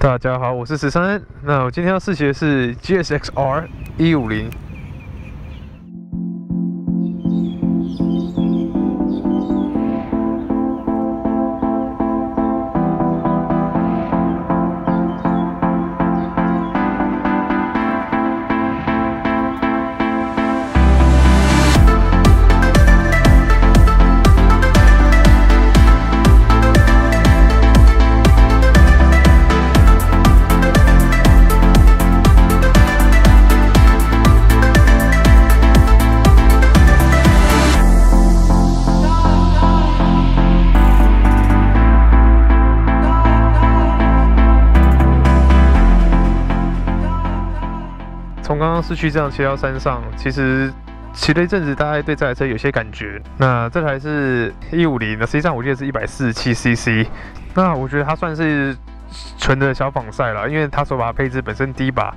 大家好，我是13。那我今天要试骑的是 GSX-R 150。从刚刚市区这样骑到山上，其实骑了一阵子，大概对这台车有些感觉。那这台是150，那实际上我记得是147cc。那我觉得它算是纯的小仿赛了，因为它手把配置本身低把，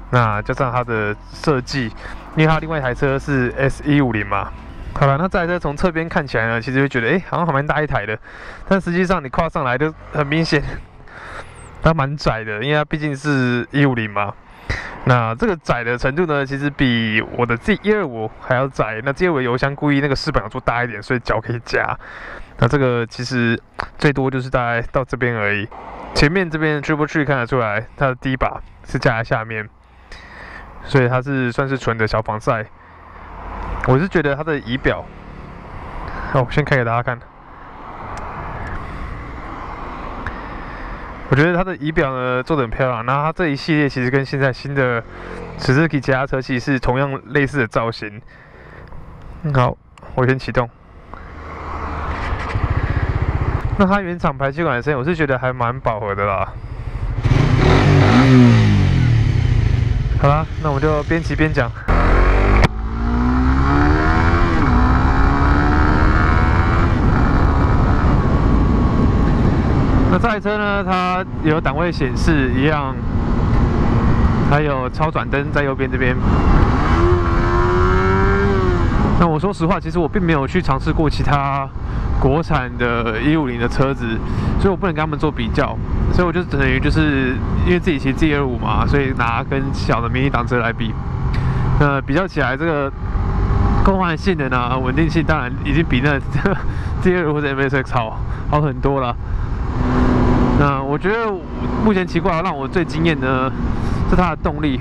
那加上它的设计，因为它另外一台车是 S150嘛。好了，那这台车从侧边看起来呢，其实会觉得好像还蛮大一台的，但实际上你跨上来就很明显，它蛮窄的，因为它毕竟是150嘛。那这个窄的程度呢，其实比我的 Z125还要窄。那 Z125油箱故意那个饰板要做大一点，所以脚可以夹。那这个其实最多就是大概到这边而已。前面这边 Triple Tree 看得出来，它的低把是架在下面，所以它是算是纯的小仿赛。我是觉得它的仪表，我先开给大家看。我觉得它的仪表呢做得很漂亮，然后它这一系列其实跟现在新的 Suzuki 其他车系是同样类似的造型。好，我先启动。那它原厂排气管的声音，我是觉得还蛮饱和的啦。好啦，那我们就边骑边讲。那这台车呢，它有档位显示一样，还有超转灯在右边这边。那我说实话，其实我并没有去尝试过其他国产的150的车子，所以我不能跟他们做比较，所以我就等于就是因为自己骑 Z25嘛，所以拿跟小的迷你档车来比。那比较起来，这个更换性能啊、稳定性当然已经比那Z25或者 MSX 好很多了。那我觉得目前骑过来让我最惊艳的是它的动力，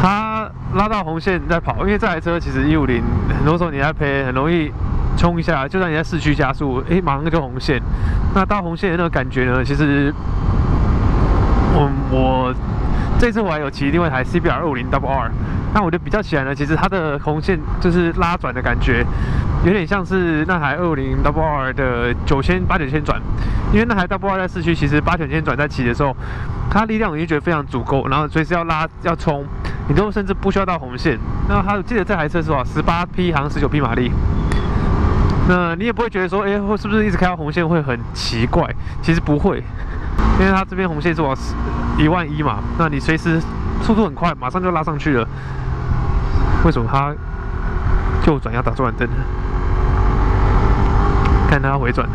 它拉到红线在跑，因为这台车其实150很多时候你在配很容易冲一下，就算你在市区加速，马上就红线。那到红线的那个感觉呢，其实我这次我还有骑另外一台 CBR250RR， 那我就比较起来呢，其实它的红线就是拉转的感觉，有点像是那台250RR 的8-9千转，因为那台RR在市区其实8-9千转在骑的时候，它力量我已经觉得非常足够，然后随时要拉要冲，你都甚至不需要到红线。那它记得这台车是多少？18匹好像19匹马力。那你也不会觉得说，会是不是一直开到红线会很奇怪？其实不会，因为它这边红线是往11000嘛，那你随时速度很快，马上就拉上去了。为什么它右转要打左转灯呢？看它回转。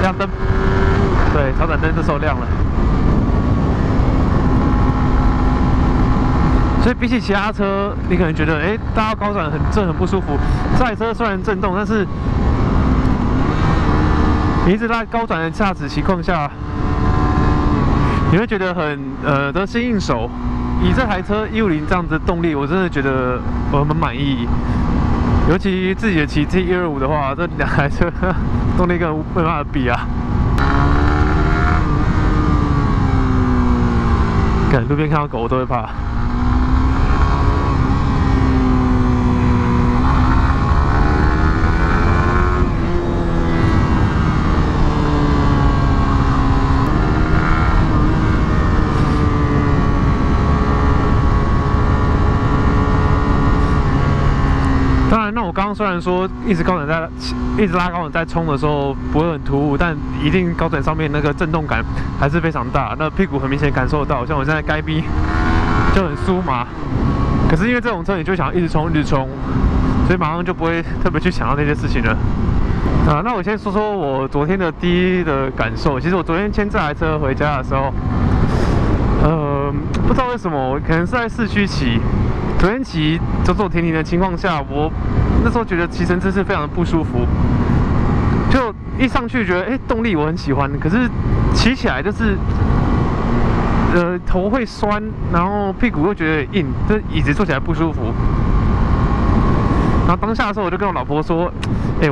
亮灯，对，超转灯这时候亮了。所以比起其他车，你可能觉得，大家高转很震很不舒服。这台车虽然震动，但是你一直在高转的驾驶情况下，你会觉得很得心应手。以这台车150这样子的动力，我真的觉得我很满意。尤其自己的骑 T125的话，这两台车动力根本没办法比啊！看路边看到狗我都会怕。虽然说一直拉高转在冲的时候不会很突兀，但一定高转上面那个震动感还是非常大，那屁股很明显感受到，像我现在该逼就很酥麻。可是因为这种车你就想一直冲，所以马上就不会特别去想到那些事情了。那我先说说我昨天的第一的感受。其实我昨天牵这台车回家的时候，不知道为什么，可能是在市区骑，昨天骑走走停停的情况下，我那时候觉得骑乘姿势非常的不舒服。就一上去觉得，动力我很喜欢，可是骑起来就是，头会酸，然后屁股又觉得硬，这椅子坐起来不舒服。然后当下的时候，我就跟我老婆说：“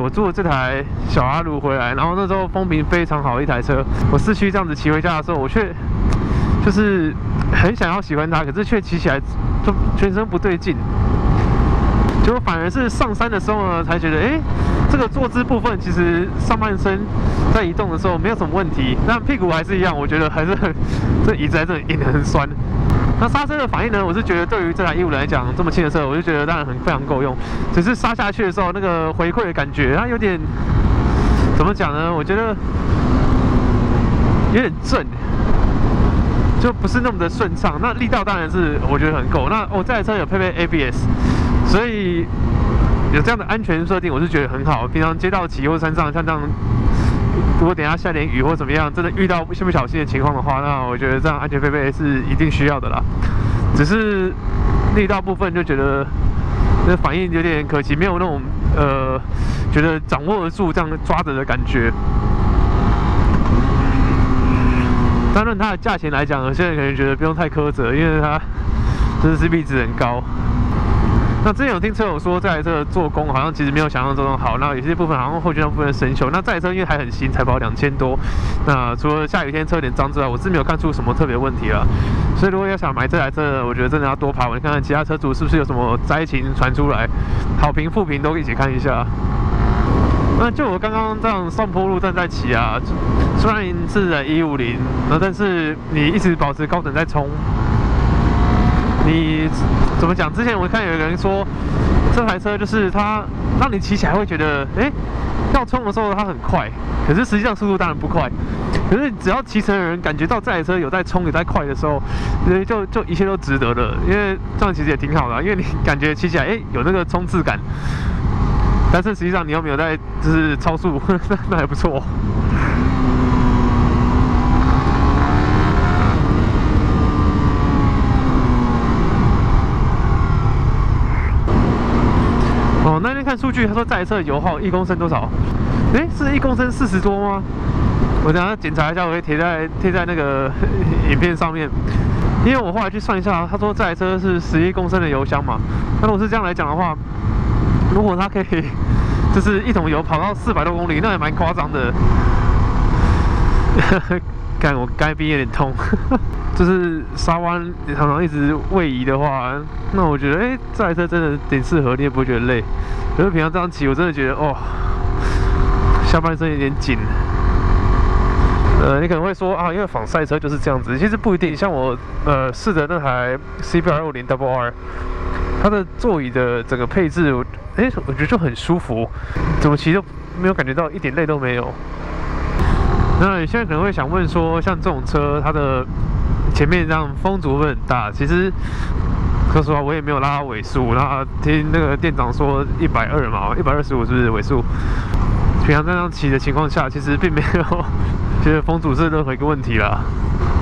我租了这台小阿鲁回来，然后那时候风评非常好的一台车。我市区这样子骑回家的时候，我却就是很想要喜欢它，可是却骑起来就全身不对劲。结果反而是上山的时候呢，才觉得这个坐姿部分其实上半身在移动的时候没有什么问题，但屁股还是一样，我觉得还是这椅子还是很硬很酸。”那刹车的反应呢？我是觉得对于这台150来讲，这么轻的车，我就觉得当然非常够用。只是刹下去的时候，那个回馈的感觉，它有点怎么讲呢？我觉得有点震，就不是那么的顺畅。那力道当然是我觉得很够。那这台车有配备 ABS， 所以有这样的安全设定，我是觉得很好。平常街道骑或山上像这样。如果等一下下点雨或怎么样，真的遇到不小心的情况的话，那我觉得这样安全配备是一定需要的啦。只是力道部分就觉得那反应有点可惜，没有那种觉得掌握得住这样抓着的感觉。当然它的价钱来讲，有些人可能觉得不用太苛责，因为它就是 CP 值很高。那之前有听车友说，这台车的做工好像其实没有想象中的好，那有些部分好像后驱那部分的生锈。那这台车因为还很新，才跑2000多，那除了下雨天车有点脏之外，我是没有看出什么特别问题了。所以如果要想买这台车，我觉得真的要多爬文，看看其他车主是不是有什么灾情传出来，好评负评都一起看一下。那就我刚刚这样上坡路正在骑啊，虽然是在150，但是你一直保持高等在冲。你怎么讲？之前我看有一个人说，这台车就是它让你騎起来会觉得，要冲的时候它很快，可是实际上速度当然不快。可是只要骑乘的人感觉到这台车有在冲、有在快的时候，就一切都值得了。因为这样其实也挺好的，因为你感觉骑起来有那个冲刺感，但是实际上你又没有在就是超速，那还不错。那天看数据，他说这台车油耗1公升多少？是1公升40多吗？我等下检查一下，我会贴在那个影片上面。因为我后来去算一下，他说这台车是11公升的油箱嘛。那如果是这样来讲的话，如果它可以就是一桶油跑到400多公里，那也蛮夸张的。干，我该逼有点痛。就是沙湾常常一直位移的话，那我觉得这台车真的挺适合，你也不会觉得累。可是平常这样骑，我真的觉得下半身有点紧。你可能会说因为仿赛车就是这样子，其实不一定。像我试的那台 CB250RR， 它的座椅的整个配置，我觉得就很舒服，怎么骑都没有感觉到一点累都没有。那你现在可能会想问说，像这种车，它的前面这样风阻会很大，其实说实话我也没有拉到尾数，然后听那个店长说120嘛，125是不是尾数？平常这样骑的情况下，其实并没有觉得风阻是任何一个问题啦。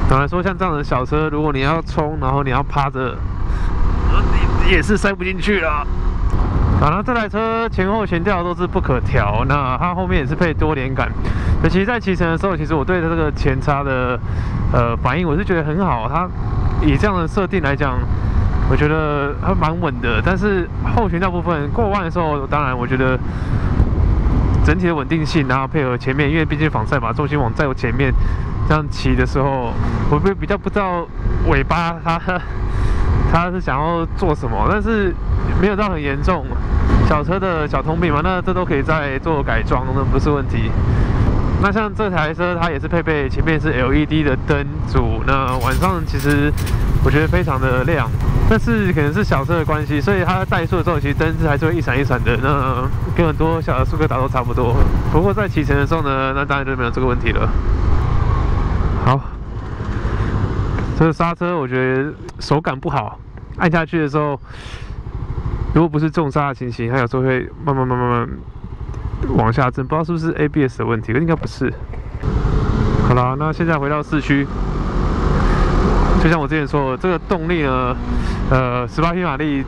坦白说，像这样的小车，如果你要冲，然后你要趴着，也是塞不进去啦。那这台车前后悬吊都是不可调，那它后面也是配多连杆。尤其在骑乘的时候，其实我对这个前叉的反应，我是觉得很好。它以这样的设定来讲，我觉得它蛮稳的。但是后悬吊部分过弯的时候，当然我觉得整体的稳定性，然后配合前面，因为毕竟仿赛嘛，重心往在我前面这样骑的时候，我会比较不知道尾巴它是想要做什么，但是没有到很严重。小车的小通病嘛，那这都可以再做改装，那不是问题。那像这台车，它也是配备前面是 LED 的灯组，那晚上其实我觉得非常的亮。但是可能是小车的关系，所以它怠速的时候，其实灯是还是会一闪一闪的。那跟很多小的速克达都差不多。不过在骑乘的时候呢，那当然就没有这个问题了。好，这个刹车我觉得手感不好，按下去的时候，如果不是重刹的情形，它有时候会慢慢往下震，不知道是不是 ABS 的问题，应该不是。好啦，那现在回到市区。就像我之前说的，这个动力呢，18匹马力，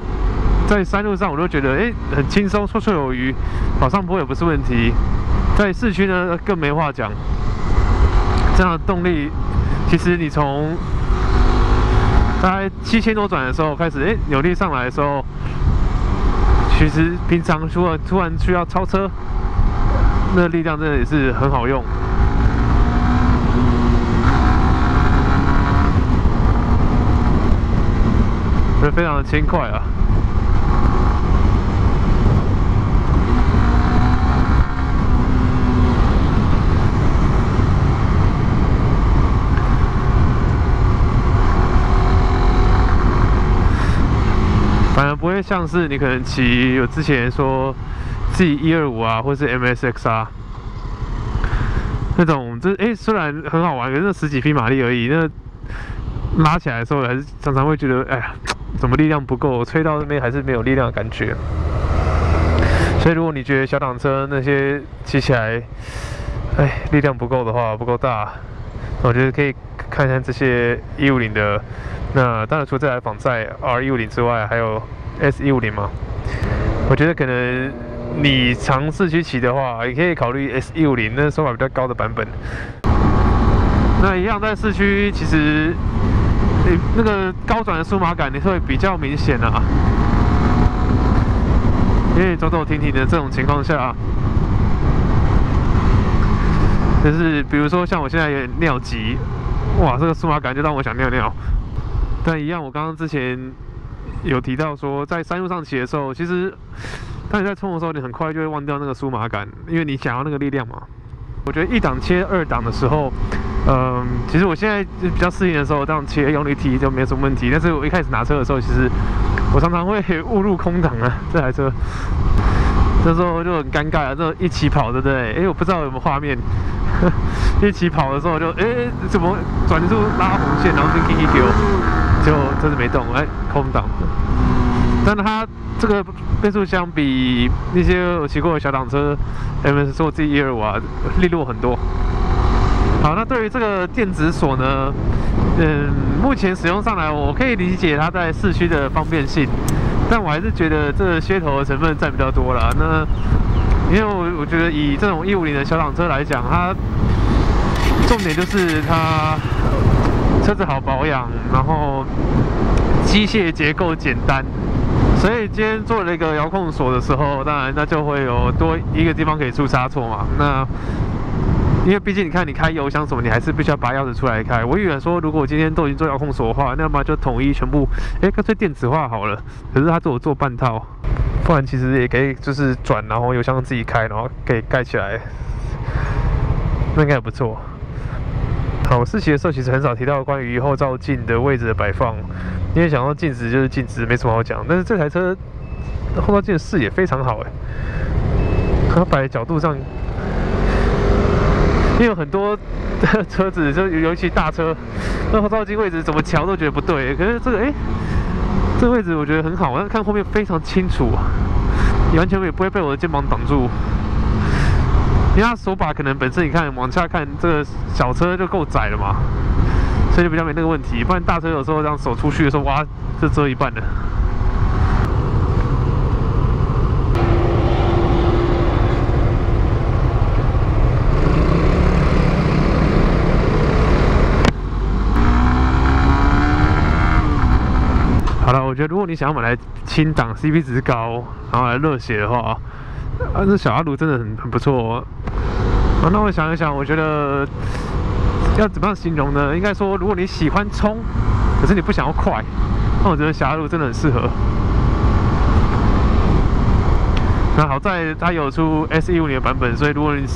在山路上我都觉得很轻松，绰绰有余，跑上坡也不是问题。在市区呢更没话讲，这样的动力，其实你从大概7000多转的时候开始，扭力上来的时候，其实平常突然需要超车，那力量真的也是很好用。非常的轻快啊！反而不会像是你可能骑有之前说 G125啊，或是 MSX 那种，虽然很好玩，可是那10几匹马力而已，那拉起来的时候还是常常会觉得，哎呀。怎么力量不够？吹到那边还是没有力量的感觉。所以如果你觉得小挡车那些骑起来，力量不够的话，不够大，我觉得可以看看这些150的。那当然除了这台仿赛 R150之外，还有 S150嘛。我觉得可能你尝试去骑的话，也可以考虑 S150，那手法比较高的版本。那一样在市区，其实。那个高转的舒马感你会比较明显啊，因为走走停停的这种情况下，就是比如说像我现在有点尿急，哇，这个舒马感就让我想尿尿。但一样，我刚刚之前有提到说，在山路上骑的时候，其实当你在冲的时候，你很快就会忘掉那个舒马感，因为你想要那个力量嘛。我觉得1档切2档的时候。其实我现在比较适应的时候，这样切用力踢就没什么问题。但是我一开始拿车的时候，其实我常常会误入空档啊，这台车，这时候就很尴尬啊。这一起跑，对不对？我不知道有没有画面。一起跑的时候就怎么转速拉红线，然后就 K 给我，结果车子没动，空档。但它这个变速箱比那些我骑过的小挡车 ，MS 或 G125啊，利落很多。好，那对于这个电子锁呢，目前使用上来，我可以理解它在市区的方便性，但我还是觉得这个噱头的成分占比较多啦。那因为我觉得以这种150的小挡车来讲，它重点就是它车子好保养，然后机械结构简单，所以今天做了一个遥控锁的时候，当然那就会有多一个地方可以出差错嘛。那因为毕竟你看，你开油箱什么，你还是必须要拔钥匙出来开。我以为说，如果我今天都已经做遥控锁的话，那么就统一全部，干脆电子化好了。可是他做我做半套，不然其实也可以就是转，然后油箱自己开，然后可以盖起来，那应该也不错。好，我试骑的时候其实很少提到关于后照镜的位置的摆放，因为想到镜子就是镜子，没什么好讲。但是这台车后照镜的视野非常好，它摆的角度上。因为有很多车子，就尤其大车，那后照镜位置怎么调都觉得不对。可是这个，这个位置我觉得很好，我看后面非常清楚，也完全也不会被我的肩膀挡住。因为它手把可能本身你看往下看，这个小车就够窄了嘛，所以就比较没那个问题。不然大车有时候这样手出去的时候，哇，就遮一半了。好了，我觉得如果你想要买来轻档 CP 值高，然后来热血的话，这小阿鲁真的很不错。那我想一想，我觉得要怎么样形容呢？应该说，如果你喜欢冲，可是你不想要快，那我觉得小阿鲁真的很适合。那好在它有出 S150的版本，所以如果你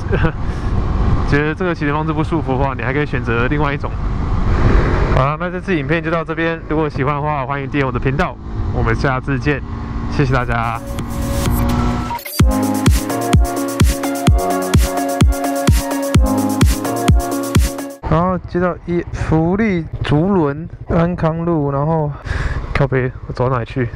觉得这个骑乘方式不舒服的话，你还可以选择另外一种。好了，那这次影片就到这边。如果喜欢的话，欢迎订阅我的频道。我们下次见，谢谢大家。然后接到福利竹轮安康路，然后靠北，我走到哪里去？